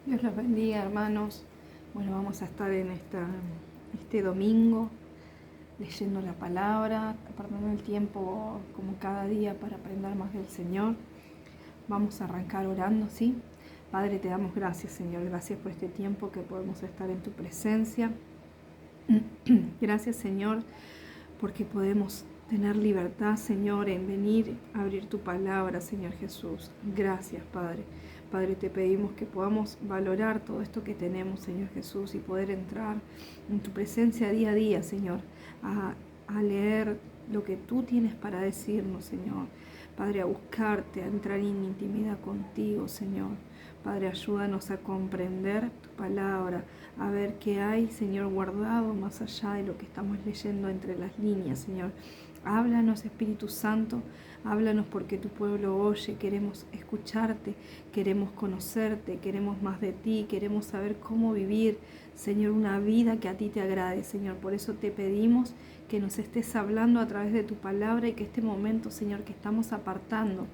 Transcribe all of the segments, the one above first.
Dios los bendiga, hermanos. Bueno, vamos a estar en este domingo leyendo la palabra, apartando el tiempo como cada día para aprender más del Señor. Vamos a arrancar orando, ¿sí? Padre, te damos gracias, Señor. Gracias por este tiempo que podemos estar en tu presencia. Gracias, Señor, porque podemos tener libertad, Señor, en venir a abrir tu palabra, Señor Jesús. Gracias, Padre. Padre, te pedimos que podamos valorar todo esto que tenemos, Señor Jesús, y poder entrar en tu presencia día a día, Señor, a leer lo que tú tienes para decirnos, Señor. Padre, a buscarte, a entrar en intimidad contigo, Señor. Padre, ayúdanos a comprender tu palabra, a ver qué hay, Señor, guardado más allá de lo que estamos leyendo entre las líneas, Señor. Háblanos, Espíritu Santo, háblanos porque tu pueblo oye, queremos escucharte, queremos conocerte, queremos más de ti, queremos saber cómo vivir, Señor, una vida que a ti te agrade, Señor. Por eso te pedimos que nos estés hablando a través de tu palabra y que este momento, Señor, que estamos apartando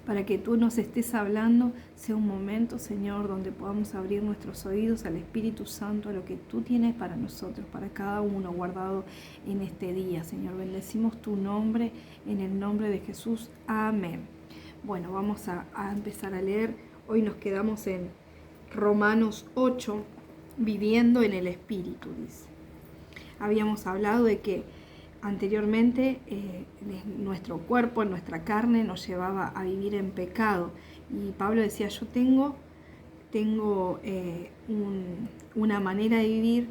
para que tú nos estés hablando, sea un momento, Señor, donde podamos abrir nuestros oídos al Espíritu Santo, a lo que tú tienes para nosotros, para cada uno guardado en este día, Señor. Bendecimos tu nombre, en el nombre de Jesús. Amén. Bueno, vamos a empezar a leer. Hoy nos quedamos en Romanos 8, viviendo en el Espíritu, dice. Habíamos hablado de que anteriormente nuestro cuerpo, nuestra carne nos llevaba a vivir en pecado. Y Pablo decía, yo tengo una manera de vivir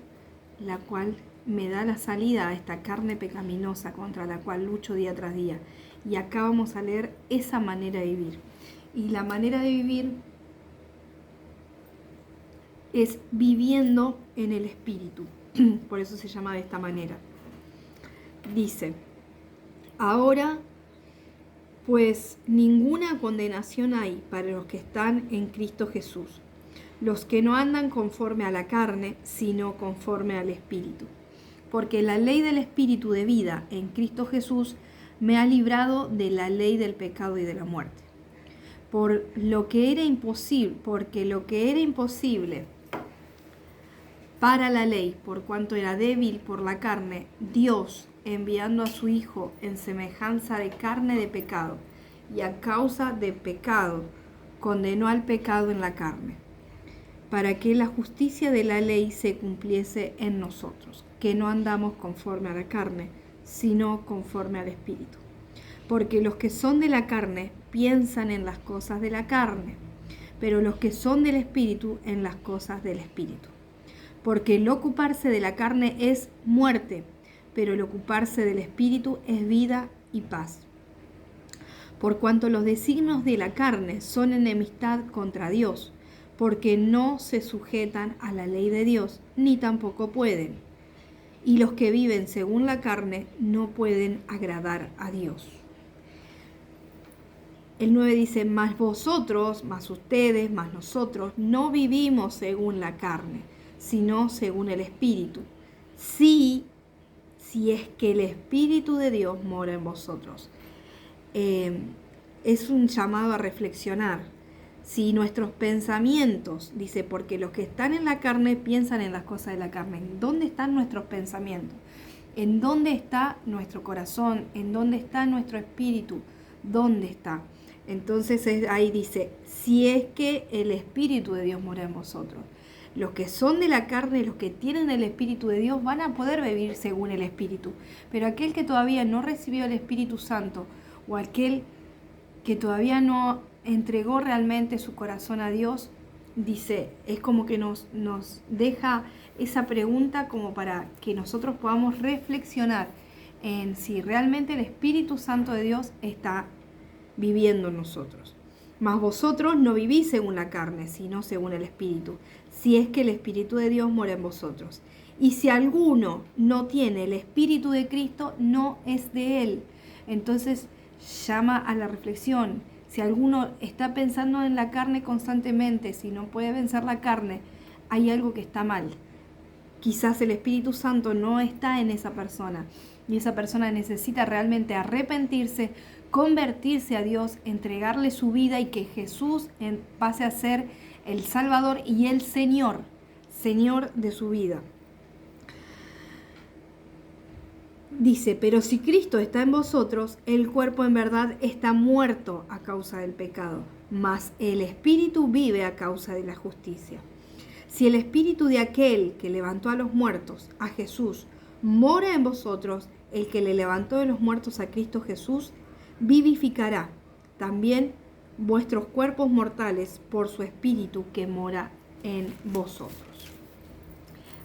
la cual me da la salida a esta carne pecaminosa contra la cual lucho día tras día. Y acá vamos a leer esa manera de vivir. Y la manera de vivir es viviendo en el Espíritu. Por eso se llama de esta manera. Dice, ahora pues ninguna condenación hay para los que están en Cristo Jesús, los que no andan conforme a la carne, sino conforme al Espíritu. Porque la ley del Espíritu de vida en Cristo Jesús me ha librado de la ley del pecado y de la muerte. Porque lo que era imposible para la ley, por cuanto era débil por la carne, Dios, enviando a su Hijo en semejanza de carne de pecado, y a causa de pecado, condenó al pecado en la carne, para que la justicia de la ley se cumpliese en nosotros, que no andamos conforme a la carne, sino conforme al Espíritu. Porque los que son de la carne piensan en las cosas de la carne, pero los que son del Espíritu en las cosas del Espíritu. Porque el ocuparse de la carne es muerte, pero el ocuparse del Espíritu es vida y paz. Por cuanto los designios de la carne son enemistad contra Dios, porque no se sujetan a la ley de Dios, ni tampoco pueden. Y los que viven según la carne no pueden agradar a Dios. El 9 dice, mas vosotros, mas ustedes, mas nosotros, no vivimos según la carne, sino según el Espíritu. Si es que el Espíritu de Dios mora en vosotros. Es un llamado a reflexionar. Si nuestros pensamientos, dice, porque los que están en la carne piensan en las cosas de la carne. ¿En dónde están nuestros pensamientos? ¿En dónde está nuestro corazón? ¿En dónde está nuestro espíritu? ¿Dónde está? Entonces ahí dice, si es que el Espíritu de Dios mora en vosotros. Los que son de la carne, los que tienen el Espíritu de Dios, van a poder vivir según el Espíritu. Pero aquel que todavía no recibió el Espíritu Santo, o aquel que todavía no entregó realmente su corazón a Dios, dice, es como que nos deja esa pregunta como para que nosotros podamos reflexionar en si realmente el Espíritu Santo de Dios está viviendo en nosotros. Mas vosotros no vivís según la carne, sino según el Espíritu, si es que el Espíritu de Dios mora en vosotros. Y si alguno no tiene el Espíritu de Cristo, no es de él. Entonces llama a la reflexión. Si alguno está pensando en la carne constantemente, si no puede vencer la carne, hay algo que está mal. Quizás el Espíritu Santo no está en esa persona y esa persona necesita realmente arrepentirse, convertirse a Dios, entregarle su vida y que Jesús pase a ser el Salvador y el Señor de su vida. Dice, pero si Cristo está en vosotros, el cuerpo en verdad está muerto a causa del pecado, mas el espíritu vive a causa de la justicia. Si el espíritu de aquel que levantó a los muertos, a Jesús, mora en vosotros, el que le levantó de los muertos a Cristo Jesús, vivificará también vuestros cuerpos mortales por su espíritu que mora en vosotros.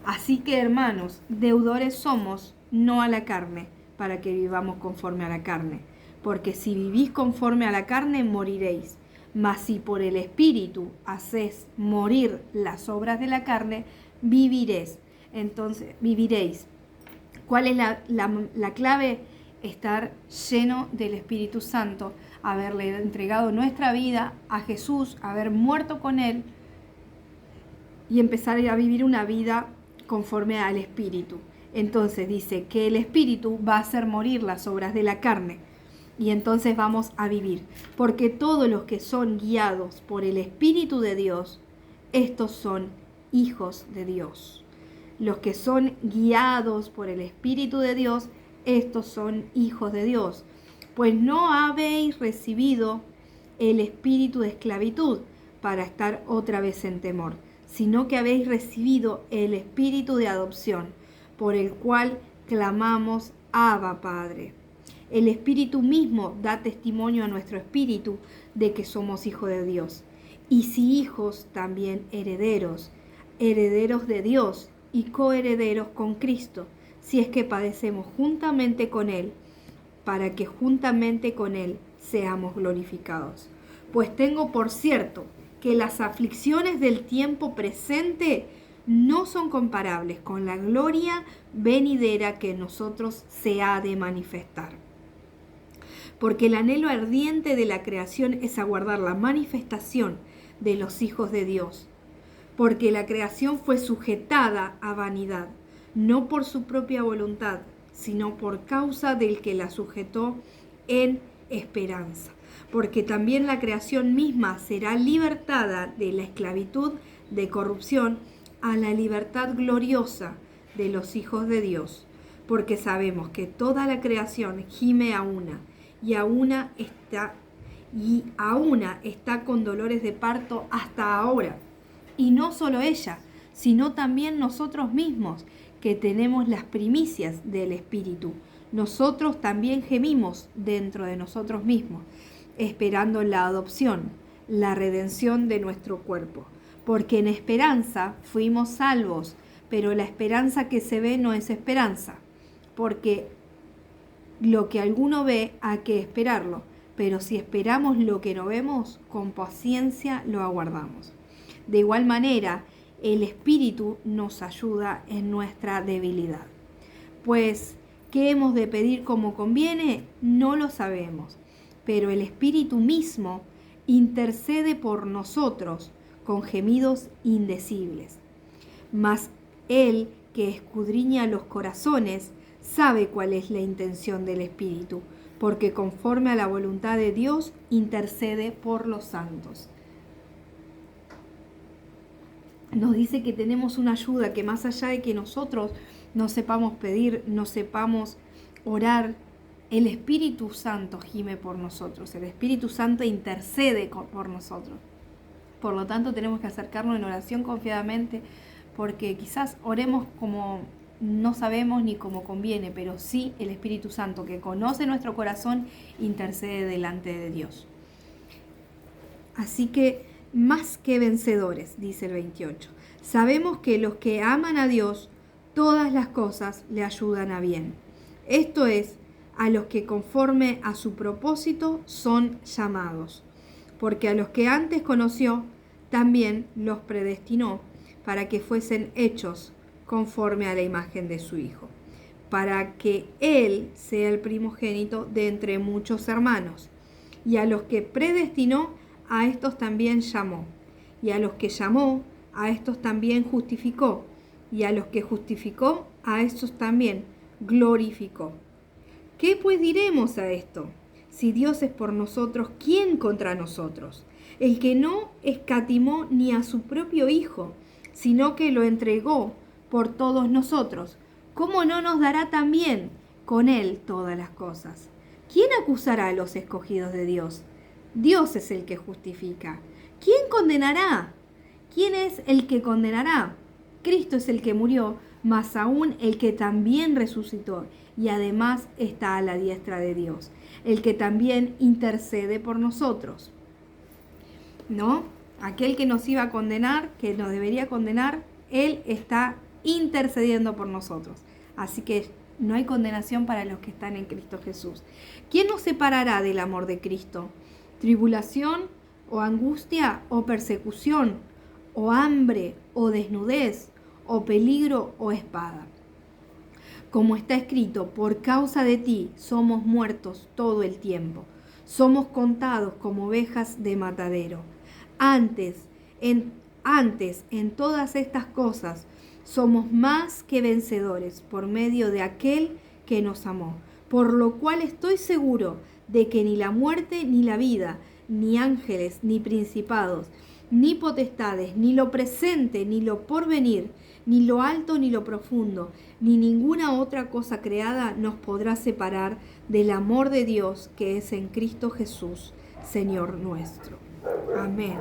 Así que, hermanos, deudores somos, no a la carne, para que vivamos conforme a la carne. Porque si vivís conforme a la carne, moriréis. Mas si por el Espíritu hacéis morir las obras de la carne, viviréis. Entonces, viviréis. ¿Cuál es la clave? Estar lleno del Espíritu Santo, haberle entregado nuestra vida a Jesús, haber muerto con Él y empezar a vivir una vida conforme al Espíritu. Entonces dice que el Espíritu va a hacer morir las obras de la carne y entonces vamos a vivir. Porque todos los que son guiados por el Espíritu de Dios, estos son hijos de Dios. Los que son guiados por el Espíritu de Dios, estos son hijos de Dios. Pues no habéis recibido el espíritu de esclavitud para estar otra vez en temor, sino que habéis recibido el espíritu de adopción, por el cual clamamos, Abba, Padre. El Espíritu mismo da testimonio a nuestro espíritu de que somos hijos de Dios. Y si hijos, también herederos, herederos de Dios y coherederos con Cristo, si es que padecemos juntamente con Él, para que juntamente con Él seamos glorificados. Pues tengo por cierto que las aflicciones del tiempo presente no son comparables con la gloria venidera que en nosotros se ha de manifestar. Porque el anhelo ardiente de la creación es aguardar la manifestación de los hijos de Dios. Porque la creación fue sujetada a vanidad, no por su propia voluntad, sino por causa del que la sujetó en esperanza. Porque también la creación misma será libertada de la esclavitud de corrupción a la libertad gloriosa de los hijos de Dios. Porque sabemos que toda la creación gime a una, y a una está con dolores de parto hasta ahora. Y no solo ella, sino también nosotros mismos, que tenemos las primicias del Espíritu. Nosotros también gemimos dentro de nosotros mismos, esperando la adopción, la redención de nuestro cuerpo. Porque en esperanza fuimos salvos, pero la esperanza que se ve no es esperanza. Porque lo que alguno ve hay que esperarlo, pero si esperamos lo que no vemos, con paciencia lo aguardamos. De igual manera, el Espíritu nos ayuda en nuestra debilidad. Pues, ¿qué hemos de pedir como conviene? No lo sabemos, pero el Espíritu mismo intercede por nosotros con gemidos indecibles. Mas Él, que escudriña los corazones, sabe cuál es la intención del Espíritu, porque conforme a la voluntad de Dios intercede por los santos. Nos dice que tenemos una ayuda, que más allá de que nosotros no sepamos pedir, no sepamos orar, el Espíritu Santo gime por nosotros, el Espíritu Santo intercede por nosotros. Por lo tanto, tenemos que acercarnos en oración confiadamente, porque quizás oremos como no sabemos ni como conviene, pero sí el Espíritu Santo, que conoce nuestro corazón, intercede delante de Dios. Así que, más que vencedores, dice el 28, sabemos que los que aman a Dios, todas las cosas le ayudan a bien. Esto es, a los que conforme a su propósito son llamados. Porque a los que antes conoció, también los predestinó para que fuesen hechos conforme a la imagen de su Hijo, para que Él sea el primogénito de entre muchos hermanos. Y a los que predestinó, a estos también llamó, y a los que llamó, a estos también justificó, y a los que justificó, a estos también glorificó. ¿Qué pues diremos a esto? Si Dios es por nosotros, ¿quién contra nosotros? el que no escatimó ni a su propio Hijo, sino que lo entregó por todos nosotros, ¿cómo no nos dará también con Él todas las cosas? ¿Quién acusará a los escogidos de Dios? Dios es el que justifica. ¿Quién condenará? ¿Quién es el que condenará? Cristo es el que murió, más aún el que también resucitó y además está a la diestra de Dios, el que también intercede por nosotros. ¿No? Aquel que nos iba a condenar, que nos debería condenar, Él está intercediendo por nosotros. Así que no hay condenación para los que están en Cristo Jesús. ¿Quién nos separará del amor de Cristo? ¿Tribulación o angustia o persecución o hambre o desnudez o peligro o espada? Como está escrito, por causa de ti somos muertos todo el tiempo. Somos contados como ovejas de matadero. Antes, en todas estas cosas, somos más que vencedores por medio de aquel que nos amó. Por lo cual estoy seguro de que ni la muerte ni la vida, ni ángeles, ni principados, ni potestades, ni lo presente, ni lo porvenir, ni lo alto, ni lo profundo, ni ninguna otra cosa creada nos podrá separar del amor de Dios que es en Cristo Jesús, Señor nuestro. Amén.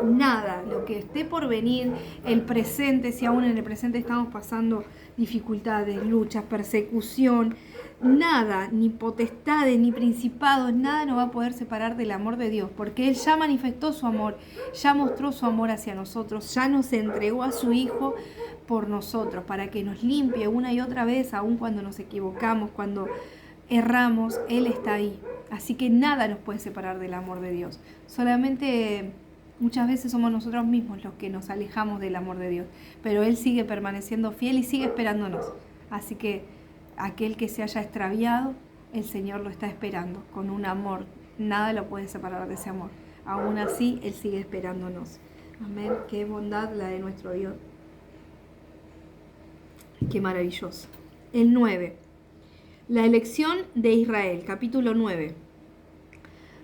Nada, lo que esté por venir, el presente, si aún en el presente estamos pasando dificultades, luchas, persecución, nada, ni potestades, ni principados, nada nos va a poder separar del amor de Dios, porque Él ya manifestó su amor, ya mostró su amor hacia nosotros, ya nos entregó a su Hijo por nosotros, para que nos limpie una y otra vez, aun cuando nos equivocamos, cuando erramos, Él está ahí. Así que nada nos puede separar del amor de Dios. Solamente muchas veces somos nosotros mismos los que nos alejamos del amor de Dios, pero Él sigue permaneciendo fiel y sigue esperándonos. Así que aquel que se haya extraviado, el Señor lo está esperando con un amor. Nada lo puede separar de ese amor. Aún así, Él sigue esperándonos. Amén. Qué bondad la de nuestro Dios. Qué maravilloso. El 9. La elección de Israel, capítulo 9.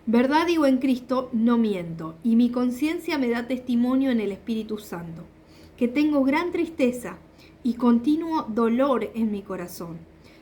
Verdad digo en Cristo, no miento, y mi conciencia me da testimonio en el Espíritu Santo, que tengo gran tristeza y continuo dolor en mi corazón,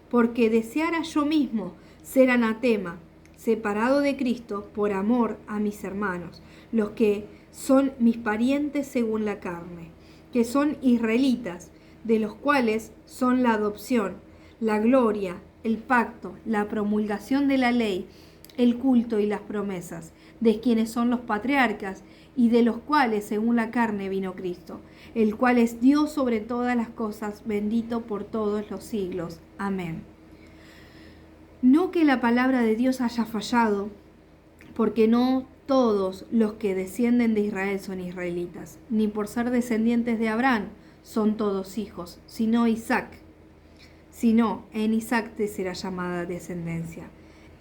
porque deseara yo mismo ser anatema, separado de Cristo por amor a mis hermanos, los que son mis parientes según la carne, que son israelitas, de los cuales son la adopción, la gloria, el pacto, la promulgación de la ley, el culto y las promesas, de quienes son los patriarcas y de los cuales según la carne vino Cristo, el cual es Dios sobre todas las cosas, bendito por todos los siglos. Amén. No que la palabra de Dios haya fallado, porque no todos los que descienden de Israel son israelitas, ni por ser descendientes de Abraham son todos hijos, sino en Isaac te será llamada descendencia.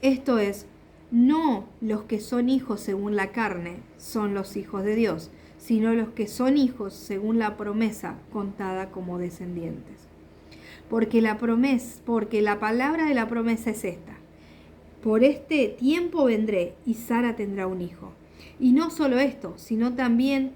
Esto es, no los que son hijos según la carne son los hijos de Dios, sino los que son hijos según la promesa contada como descendientes. Porque la palabra de la promesa es esta: por este tiempo vendré y Sara tendrá un hijo. Y no solo esto, sino también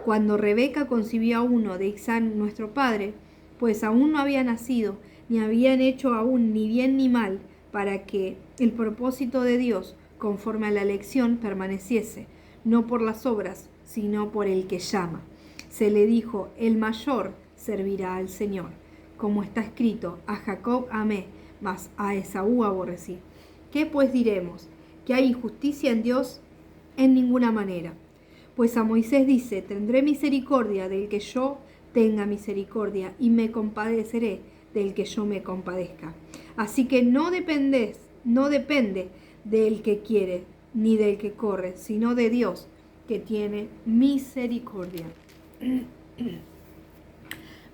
cuando Rebeca concibió a uno de Isaac nuestro padre, pues aún no había nacido, ni habían hecho aún ni bien ni mal, para que el propósito de Dios, conforme a la elección, permaneciese, no por las obras, sino por el que llama. Se le dijo, el mayor servirá al Señor. Como está escrito, a Jacob amé, mas a Esaú aborrecí. ¿Qué pues diremos? ¿Que hay injusticia en Dios? En ninguna manera. Pues a Moisés dice, tendré misericordia del que yo tenga misericordia y me compadeceré del que yo me compadezca. Así que no depende del que quiere ni del que corre, sino de Dios que tiene misericordia.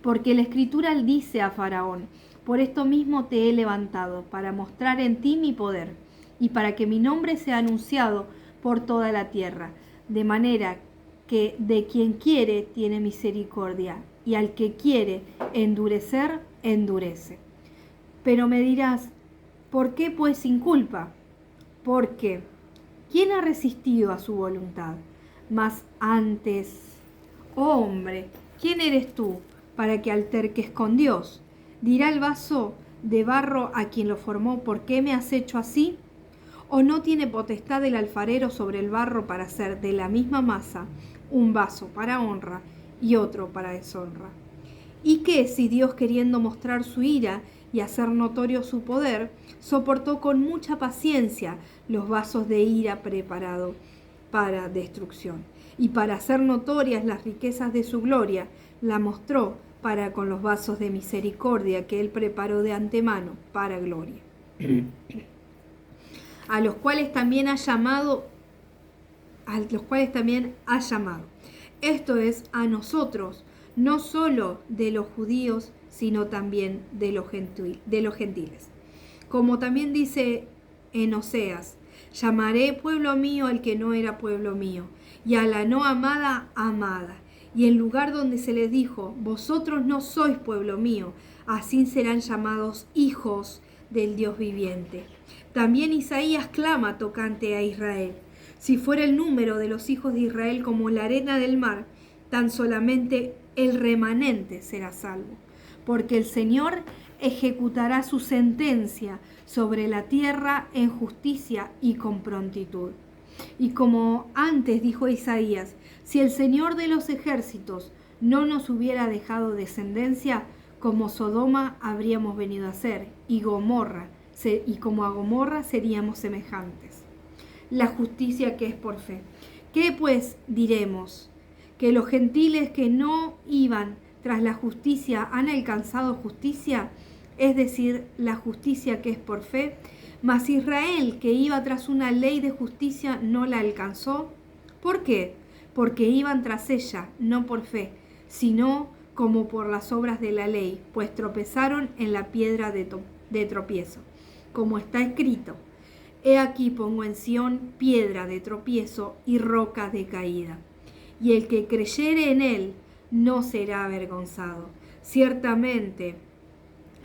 Porque la Escritura dice a Faraón, por esto mismo te he levantado, para mostrar en ti mi poder, y para que mi nombre sea anunciado por toda la tierra, de manera que de quien quiere tiene misericordia, y al que quiere endurecer, endurece. Pero me dirás, ¿por qué pues sin culpa? Porque ¿quién ha resistido a su voluntad? Mas antes, oh hombre, ¿quién eres tú para que alterques con Dios? ¿Dirá el vaso de barro a quien lo formó, ¿por qué me has hecho así? ¿O no tiene potestad el alfarero sobre el barro para hacer de la misma masa un vaso para honra y otro para deshonra? ¿Y qué si Dios, queriendo mostrar su ira y hacer notorio su poder, soportó con mucha paciencia los vasos de ira preparado para destrucción? Y para hacer notorias las riquezas de su gloria, la mostró para con los vasos de misericordia que él preparó de antemano para gloria. A los cuales también ha llamado, Esto es, a nosotros, no solo de los judíos, sino también de los gentiles. Como también dice en Oseas, llamaré pueblo mío al que no era pueblo mío, y a la no amada, amada. Y en lugar donde se les dijo, vosotros no sois pueblo mío, así serán llamados hijos del Dios viviente. También Isaías clama tocante a Israel. Si fuera el número de los hijos de Israel como la arena del mar, tan solamente el remanente será salvo. Porque el Señor ejecutará su sentencia sobre la tierra en justicia y con prontitud. Y como antes dijo Isaías, si el Señor de los ejércitos no nos hubiera dejado descendencia, como Sodoma habríamos venido a ser, y como a Gomorra seríamos semejantes. La justicia que es por fe. ¿Qué pues diremos? ¿Que los gentiles que no iban tras la justicia han alcanzado justicia? Es decir, la justicia que es por fe. Mas Israel, que iba tras una ley de justicia, no la alcanzó. ¿Por qué? Porque iban tras ella, no por fe, sino como por las obras de la ley, pues tropezaron en la piedra de tropiezo. Como está escrito, he aquí pongo en Sión piedra de tropiezo y roca de caída. Y el que creyere en él no será avergonzado. Ciertamente,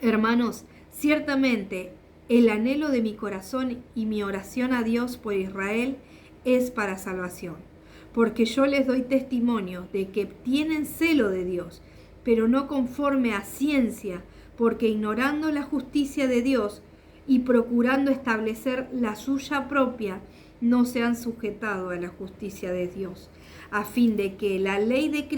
hermanos, ciertamente el anhelo de mi corazón y mi oración a Dios por Israel es para salvación. Porque yo les doy testimonio de que tienen celo de Dios, pero no conforme a ciencia, porque ignorando la justicia de Dios y procurando establecer la suya propia, no se han sujetado a la justicia de Dios, a fin de que la ley es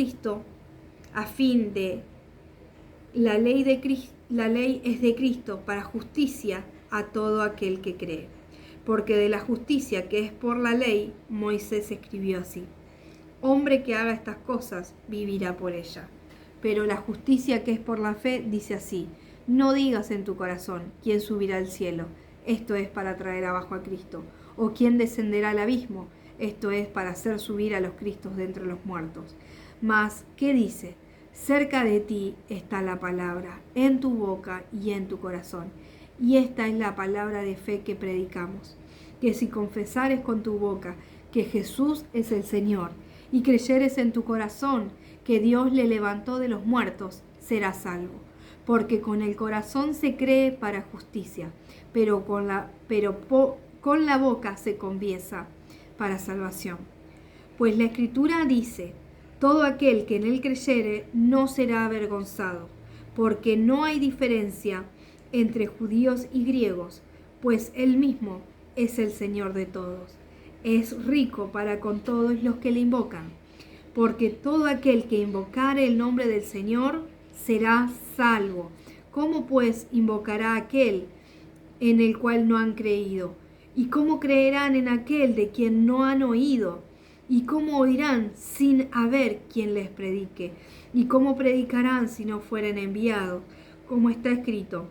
de Cristo para justicia a todo aquel que cree. Porque de la justicia que es por la ley, Moisés escribió así: hombre que haga estas cosas vivirá por ella. Pero la justicia que es por la fe dice así: no digas en tu corazón, ¿quién subirá al cielo? Esto es para traer abajo a Cristo. ¿O quién descenderá al abismo? Esto es para hacer subir a los Cristos de entre los muertos. Mas, ¿qué dice? Cerca de ti está la palabra, en tu boca y en tu corazón. Y esta es la palabra de fe que predicamos: que si confesares con tu boca que Jesús es el Señor, y creyeres en tu corazón que Dios le levantó de los muertos, serás salvo. Porque con el corazón se cree para justicia, pero con la boca se confiesa para salvación. Pues la Escritura dice: todo aquel que en él creyere no será avergonzado, porque no hay diferencia entre judíos y griegos, pues él mismo es el Señor de todos. Es rico para con todos los que le invocan, porque todo aquel que invocare el nombre del Señor será salvo. ¿Cómo pues invocará aquel en el cual no han creído? ¿Y cómo creerán en aquel de quien no han oído? ¿Y cómo oirán sin haber quien les predique? ¿Y cómo predicarán si no fueren enviados? Como está escrito: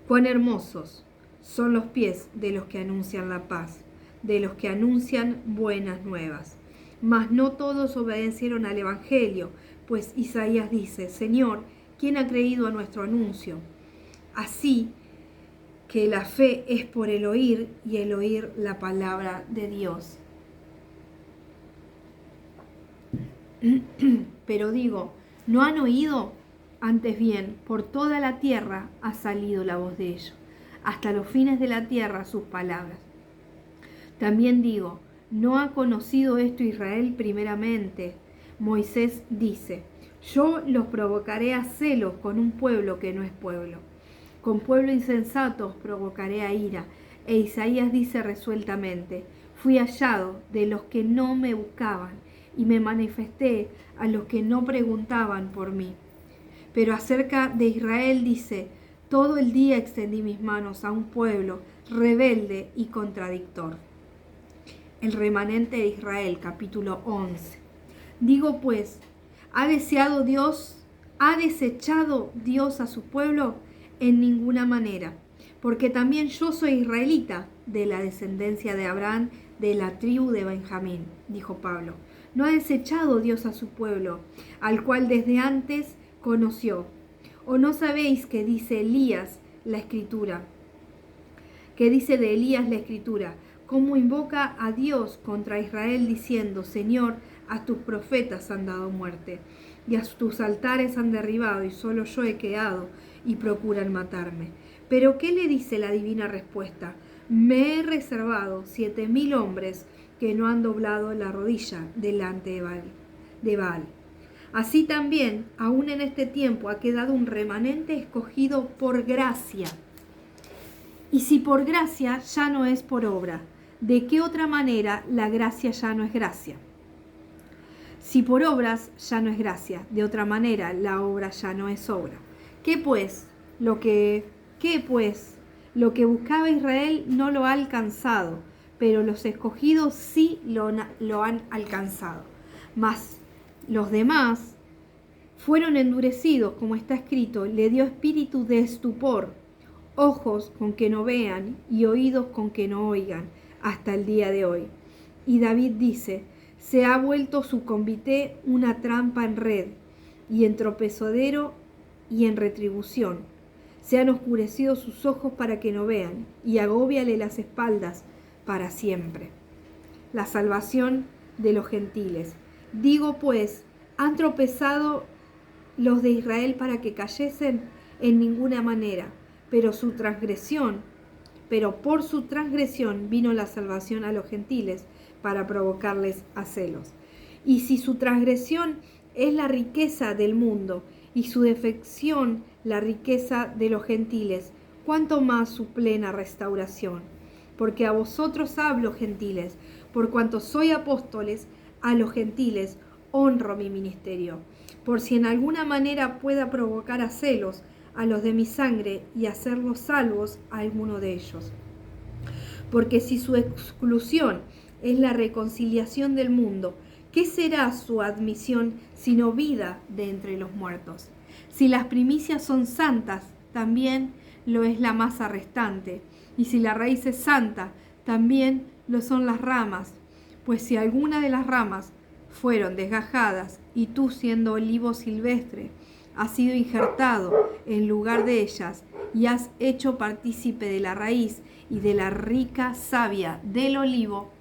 cuán hermosos son los pies de los que anuncian la paz, de los que anuncian buenas nuevas. Mas no todos obedecieron al Evangelio, pues Isaías dice: Señor, ¿quién ha creído a nuestro anuncio? Así que la fe es por el oír, y el oír la palabra de Dios. Pero digo, ¿no han oído? Antes bien, por toda la tierra ha salido la voz de ellos, hasta los fines de la tierra sus palabras. También digo, ¿No ha conocido esto Israel primeramente? Moisés dice, yo los provocaré a celos con un pueblo que no es pueblo. Con pueblo insensato os provocaré a ira. E Isaías dice resueltamente, fui hallado de los que no me buscaban y me manifesté a los que no preguntaban por mí. Pero acerca de Israel dice, todo el día extendí mis manos a un pueblo rebelde y contradictor. El remanente de Israel, capítulo 11. Digo pues, ¿ha desechado Dios a su pueblo? En ninguna manera, porque también yo soy israelita, de la descendencia de Abraham, de la tribu de Benjamín, dijo Pablo. ¿No ha desechado Dios a su pueblo, al cual desde antes conoció? ¿O no sabéis que dice Elías la Escritura? Que dice de Elías la Escritura, cómo invoca a Dios contra Israel diciendo, Señor, a tus profetas han dado muerte, y a tus altares han derribado, y solo yo he quedado, y procuran matarme. Pero ¿qué le dice la divina respuesta? Me he reservado 7,000 hombres que no han doblado la rodilla delante de Baal. Así también, aún en este tiempo, ha quedado un remanente escogido por gracia. Y si por gracia, ya no es por obra. ¿De qué otra manera la gracia ya no es gracia? Si por obras, ya no es gracia. De otra manera, la obra ya no es obra. ¿Qué pues? Lo que buscaba Israel no lo ha alcanzado, pero los escogidos sí lo han alcanzado. Mas los demás fueron endurecidos, como está escrito, le dio espíritu de estupor, ojos con que no vean y oídos con que no oigan, hasta el día de hoy. Y David dice, se ha vuelto su convite una trampa en red, y en tropezadero y en retribución. Se han oscurecido sus ojos para que no vean, y agóbiale las espaldas para siempre. La salvación de los gentiles. Digo pues, ¿han tropezado los de Israel para que cayesen? En ninguna manera, pero por su transgresión vino la salvación a los gentiles para provocarles a celos. Y si su transgresión es la riqueza del mundo y su defección la riqueza de los gentiles, ¿cuánto más su plena restauración? Porque a vosotros hablo, gentiles, por cuanto soy apóstoles, a los gentiles honro mi ministerio, por si en alguna manera pueda provocar a celos a los de mi sangre y hacerlos salvos a alguno de ellos. Porque si su exclusión es la reconciliación del mundo, ¿qué será su admisión sino vida de entre los muertos? Si las primicias son santas, también lo es la masa restante. Y si la raíz es santa, también lo son las ramas. Pues si alguna de las ramas fueron desgajadas, y tú siendo olivo silvestre, has sido injertado en lugar de ellas, y has hecho partícipe de la raíz y de la rica savia del olivo,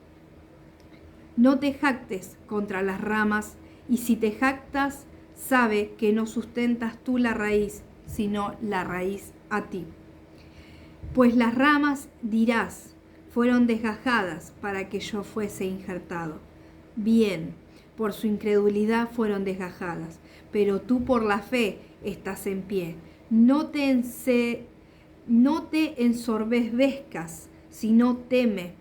no te jactes contra las ramas, y si te jactas, sabe que no sustentas tú la raíz, sino la raíz a ti. Pues las ramas, dirás, fueron desgajadas para que yo fuese injertado. Bien, por su incredulidad fueron desgajadas, pero tú por la fe estás en pie. No te ensoberbezcas, sino teme,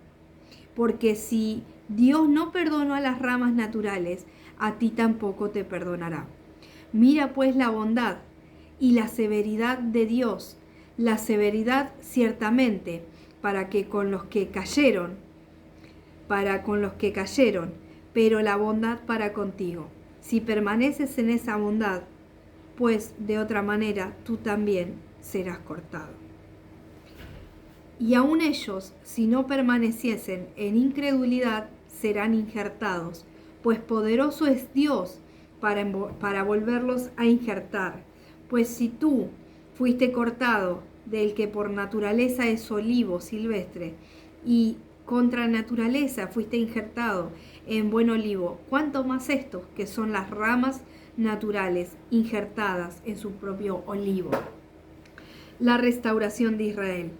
porque si Dios no perdonó a las ramas naturales, a ti tampoco te perdonará. Mira pues la bondad y la severidad de Dios, la severidad ciertamente para con los que cayeron, pero la bondad para contigo. Si permaneces en esa bondad, pues de otra manera tú también serás cortado. Y aun ellos, si no permaneciesen en incredulidad, serán injertados, pues poderoso es Dios para volverlos a injertar. Pues si tú fuiste cortado del que por naturaleza es olivo silvestre, y contra naturaleza fuiste injertado en buen olivo, ¿cuánto más estos que son las ramas naturales injertadas en su propio olivo? La restauración de Israel.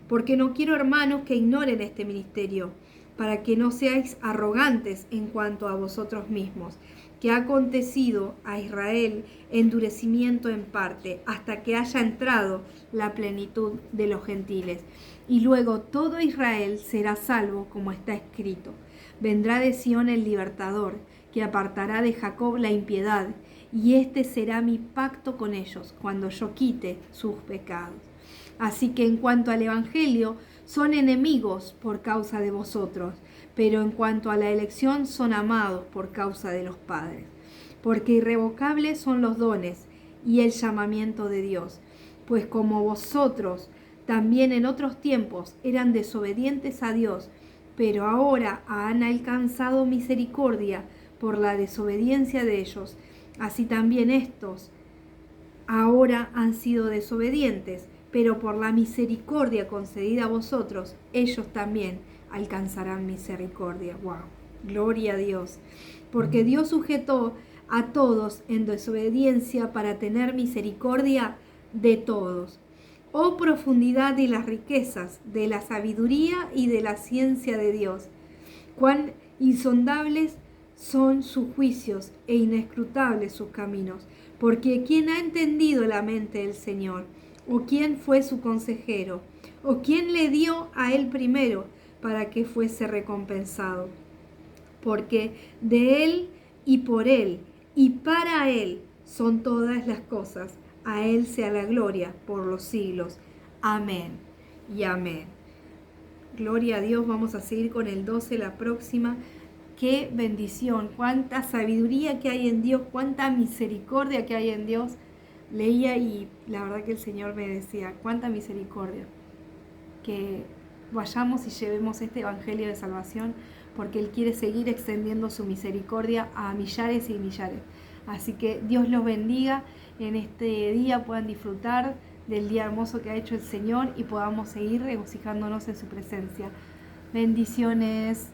Porque no quiero, hermanos, que ignoren este ministerio, para que no seáis arrogantes en cuanto a vosotros mismos, que ha acontecido a Israel endurecimiento en parte, hasta que haya entrado la plenitud de los gentiles. Y luego todo Israel será salvo, como está escrito. Vendrá de Sión el libertador, que apartará de Jacob la impiedad, y este será mi pacto con ellos, cuando yo quite sus pecados. Así que en cuanto al Evangelio, son enemigos por causa de vosotros, pero en cuanto a la elección, son amados por causa de los padres. Porque irrevocables son los dones y el llamamiento de Dios, pues como vosotros también en otros tiempos eran desobedientes a Dios, pero ahora han alcanzado misericordia por la desobediencia de ellos, así también estos ahora han sido desobedientes, pero por la misericordia concedida a vosotros, ellos también alcanzarán misericordia. ¡Wow! Gloria a Dios. Porque Dios sujetó a todos en desobediencia para tener misericordia de todos. Oh profundidad de las riquezas, de la sabiduría y de la ciencia de Dios. Cuán insondables son sus juicios e inescrutables sus caminos. Porque ¿quién ha entendido la mente del Señor? ¿O quién fue su consejero? ¿O quién le dio a él primero para que fuese recompensado? Porque de él y por él y para él son todas las cosas. A él sea la gloria por los siglos. Amén y amén. Gloria a Dios. Vamos a seguir con el 12 la próxima. Qué bendición, cuánta sabiduría que hay en Dios, cuánta misericordia que hay en Dios. Leía y la verdad que el Señor me decía, cuánta misericordia. Que vayamos y llevemos este evangelio de salvación, porque Él quiere seguir extendiendo su misericordia a millares y millares. Así que Dios los bendiga, en este día puedan disfrutar del día hermoso que ha hecho el Señor y podamos seguir regocijándonos en su presencia. Bendiciones.